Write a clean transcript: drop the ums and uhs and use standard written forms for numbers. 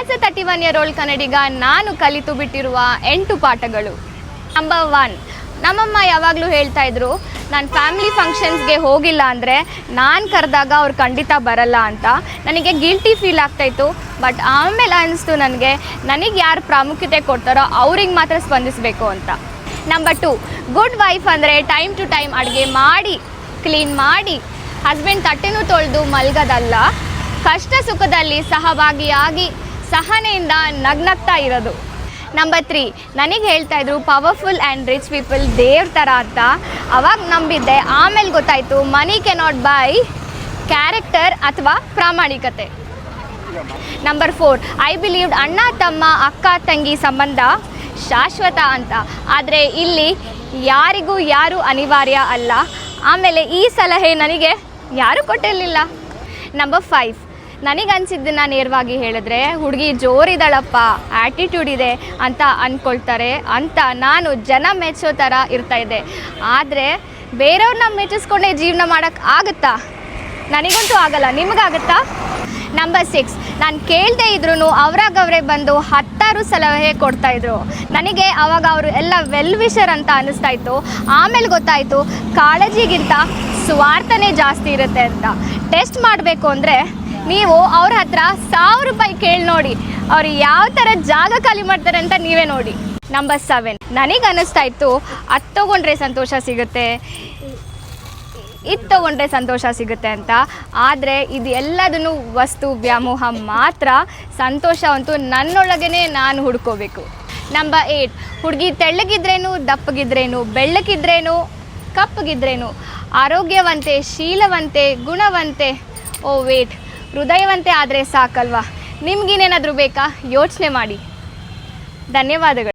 As A 31-year-old ಕನ್ನಡಿಗ ನಾನು ಕಲಿತು ಬಿಟ್ಟಿರುವ 8 ಪಾಠಗಳು. ನಂಬರ್ 1, ನಮ್ಮಮ್ಮ ಯಾವಾಗಲೂ ಹೇಳ್ತಾ ಇದ್ರು, ನಾನು ಫ್ಯಾಮಿಲಿ ಫಂಕ್ಷನ್ಸ್ಗೆ ಹೋಗಿಲ್ಲ ಅಂದರೆ ನಾನು ಕರೆದಾಗ ಅವ್ರು ಖಂಡಿತ ಬರಲ್ಲ ಅಂತ. ನನಗೆ ಗಿಲ್ಟಿ ಫೀಲ್ ಆಗ್ತಾಯಿತ್ತು. ಬಟ್ ಆಮೇಲೆ ಅನ್ನಿಸ್ತು ನನಗೆ ಯಾರು ಪ್ರಾಮುಖ್ಯತೆ ಕೊಡ್ತಾರೋ ಅವ್ರಿಗೆ ಮಾತ್ರ ಸ್ಪಂದಿಸಬೇಕು ಅಂತ. ನಂಬರ್ 2, ಗುಡ್ ವೈಫ್ ಅಂದರೆ ಟೈಮ್ ಟು ಟೈಮ್ ಅಡುಗೆ ಮಾಡಿ, ಕ್ಲೀನ್ ಮಾಡಿ, ಹಸ್ಬೆಂಡ್ ತಟ್ಟೆನೂ ತೊಳೆದು ಮಲ್ಗೋದಲ್ಲ, ಕಷ್ಟ ಸುಖದಲ್ಲಿ ಸಹಭಾಗಿಯಾಗಿ ಸಹನೆಯಿಂದ ನಗ್ನಗ್ತಾ ಇರೋದು. ನಂಬರ್ 3, ನನಗೆ ಹೇಳ್ತಾ ಇದ್ರು ಪವರ್ಫುಲ್ ಆ್ಯಂಡ್ ರಿಚ್ ಪೀಪಲ್ ದೇವ್ರ ಥರ ಅಂತ. ಅವಾಗ ನಂಬಿದ್ದೆ. ಆಮೇಲೆ ಗೊತ್ತಾಯಿತು ಮನಿ ಕೆನಾಟ್ ಬೈ ಕ್ಯಾರೆಕ್ಟರ್ ಅಥವಾ ಪ್ರಾಮಾಣಿಕತೆ. ನಂಬರ್ 4, ಐ ಬಿಲೀವ್ಡ್ ಅಣ್ಣ ತಮ್ಮ ಅಕ್ಕ ತಂಗಿ ಸಂಬಂಧ ಶಾಶ್ವತ ಅಂತ. ಆದರೆ ಇಲ್ಲಿ ಯಾರಿಗೂ ಯಾರು ಅನಿವಾರ್ಯ ಅಲ್ಲ. ಆಮೇಲೆ ಈ ಸಲಹೆ ನನಗೆ ಯಾರೂ ಕೊಟ್ಟಿರಲಿಲ್ಲ. ನಂಬರ್ 5, ನನಗನ್ಸಿದ್ದನ್ನು ನೇರವಾಗಿ ಹೇಳಿದ್ರೆ ಹುಡುಗಿ ಜೋರಿದ್ದಾಳಪ್ಪ, ಆ್ಯಟಿಟ್ಯೂಡ್ ಇದೆ ಅಂತ ಅಂದ್ಕೊಳ್ತಾರೆ ಅಂತ ನಾನು ಜನ ಮೆಚ್ಚೋ ಥರ ಇರ್ತಾಯಿದ್ದೆ. ಆದರೆ ಬೇರೆಯವ್ರನ್ನ ಮೆಚ್ಚಿಸ್ಕೊಂಡೇ ಜೀವನ ಮಾಡೋಕ್ಕೆ ಆಗುತ್ತಾ? ನನಗಂತೂ ಆಗಲ್ಲ. ನಿಮಗಾಗುತ್ತಾ? ನಂಬರ್ 6, ನಾನು ಕೇಳದೇ ಇದ್ರೂ ಅವರಾಗವರೇ ಬಂದು 10 ಸಲಹೆ ಕೊಡ್ತಾಯಿದ್ರು. ನನಗೆ ಆವಾಗ ಅವರು ಎಲ್ಲ ವೆಲ್ ವಿಷರ್ ಅಂತ ಅನ್ನಿಸ್ತಾಯಿತ್ತು. ಆಮೇಲೆ ಗೊತ್ತಾಯಿತು ಕಾಳಜಿಗಿಂತ ಸ್ವಾರ್ಥನೇ ಜಾಸ್ತಿ ಇರುತ್ತೆ ಅಂತ. ಟೆಸ್ಟ್ ಮಾಡಬೇಕು ಅಂದರೆ ನೀವು ಅವ್ರ ಹತ್ರ 1000 ರೂಪಾಯಿ ಕೇಳಿ ನೋಡಿ, ಅವ್ರು ಯಾವ ಥರ ಜಾಗ ಖಾಲಿ ಮಾಡ್ತಾರೆ ಅಂತ ನೀವೇ ನೋಡಿ. ನಂಬರ್ 7, ನನಗೆ ಅನ್ನಿಸ್ತಾ ಇತ್ತು ಅದು ತೊಗೊಂಡ್ರೆ ಸಂತೋಷ ಸಿಗುತ್ತೆ, ಇದು ತೊಗೊಂಡ್ರೆ ಸಂತೋಷ ಸಿಗುತ್ತೆ ಅಂತ. ಆದರೆ ಇದು ಎಲ್ಲದನ್ನು ವಸ್ತು ವ್ಯಾಮೋಹ ಮಾತ್ರ. ಸಂತೋಷವಂತೂ ನನ್ನೊಳಗೇ ನಾನು ಹುಡ್ಕೋಬೇಕು. ನಂಬರ್ 8, ಹುಡುಗಿ ತೆಳ್ಳಗಿದ್ರೇನು, ದಪ್ಪಗಿದ್ರೇನು, ಬೆಳ್ಳಗಿದ್ರೇನು, ಕಪ್ಪಗಿದ್ರೇನು, ಆರೋಗ್ಯವಂತೆ, ಶೀಲವಂತೆ, ಗುಣವಂತೆ, ಓ ವೇಟ್, ಹೃದಯವಂತೆ ಆದರೆ ಸಾಕಲ್ವಾ? ನಿಮ್ಗಿನ್ನೇನಾದರೂ ಬೇಕಾ? ಯೋಚನೆ ಮಾಡಿ. ಧನ್ಯವಾದಗಳು.